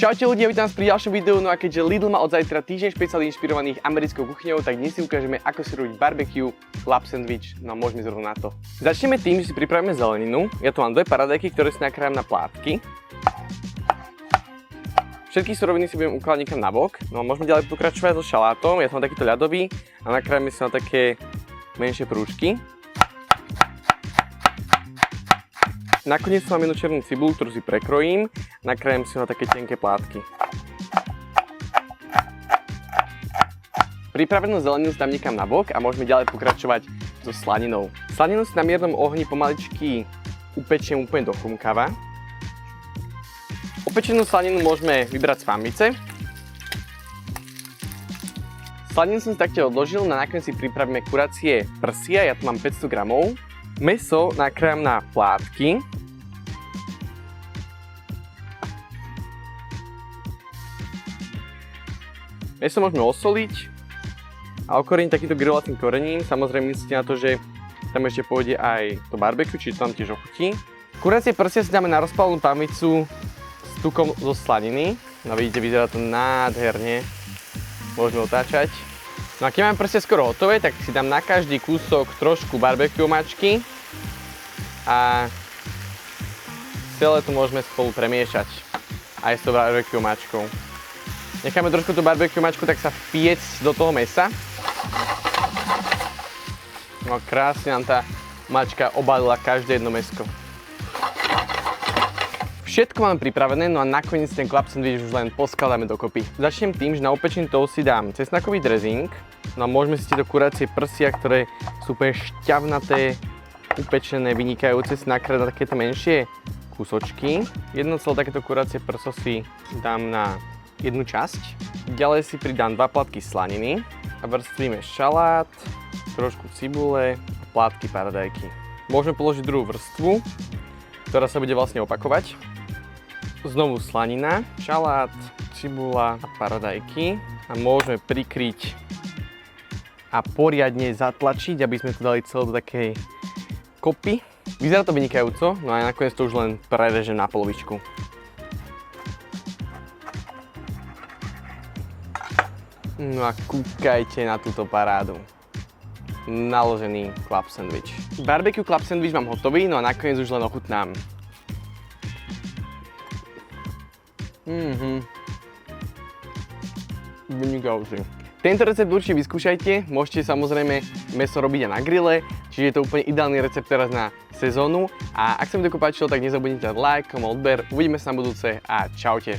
Čaute ľudia, vítam vás pri ďalšom videu, no a keďže Lidl má od zajtra týždeň špeciálne inšpirovaných americkou kuchyňou, tak dnes si ukážeme, ako si robiť barbecue club sandwich, no môžeme zrovna na to. Začneme tým, že si pripravíme zeleninu. Ja tu mám dve paradajky, ktoré si nakrájam na plátky. Všetky suroviny si budem ukladať niekam na bok, no a môžeme ďalej pokračovať so šalátom. Ja tu mám takýto ľadový a nakrájame si na také menšie prúžky. Nakoniec tu mám jednu černú cibulu, ktorú si prekrojím, nakrájem si na také tenké plátky. Pripravenú zeleninu si dám niekam na bok a môžeme ďalej pokračovať so slaninou. Slaninu si na miernom ohni pomaličky upečiem úplne do chrumkava. Upečenú slaninu môžeme vybrať z pambice. Slaninu som si taktiež odložil, na nakoniec si pripravíme kuracie prsia, ja tu mám 500 gramov. Mäso nakrájam na plátky. Mäso môžeme osoliť a okoreniť takýmto grilovacím korením. Samozrejme myslíte na to, že tam ešte pôjde aj to barbecue, čiže tam tiež ochutí. Kuracie prsia si dáme na rozpálenú pánvicu s tukom zo slaniny. No vidíte, vyzerá to nádherne. Môžeme otáčať. No a keď máme prsia skoro hotové, tak si dám na každý kúsok trošku barbecue mačky a celé to môžeme spolu premiešať aj s tou barbecue mačkou. Necháme trošku tú barbecue mačku tak sa vpiecť do toho mäsa. No krásne nám tá mačka obalila každé jedno mäsko. Všetko máme pripravené, no a nakoniec ten club sandwich už len poskladáme dokopy. Začnem tým, že na upečený toast si dám cesnakový dressing. No a môžeme si tieto kuracie prsia, ktoré sú úplne šťavnaté, upečené, vynikajúce, si nakrájať na takéto menšie kúsočky. Jedno celé takéto kuracie prso si dám na jednu časť. Ďalej si pridám 2 plátky slaniny a vrstvíme šalát, trošku cibule a plátky paradajky. Môžeme položiť druhú vrstvu, ktorá sa bude vlastne opakovať. Znovu slanina, šalát, cibula a paradajky a môžeme prikryť a poriadne zatlačiť, aby sme to dali celé do takej kopy. Vyzerá to vynikajúco, no a nakoniec to už len prerežem na polovičku. No a kúkajte na túto parádu. Naložený club sandwich. Barbecue club sandwich mám hotový, no a nakoniec už len ochutnám. Vynikajúci. Tento recept určite vyskúšajte, môžete samozrejme mäso robiť aj na grille, čiže je to úplne ideálny recept teraz na sezónu. A ak sa mi to páčilo, tak nezabudnite dať like, odber, uvidíme sa na budúce a čaute.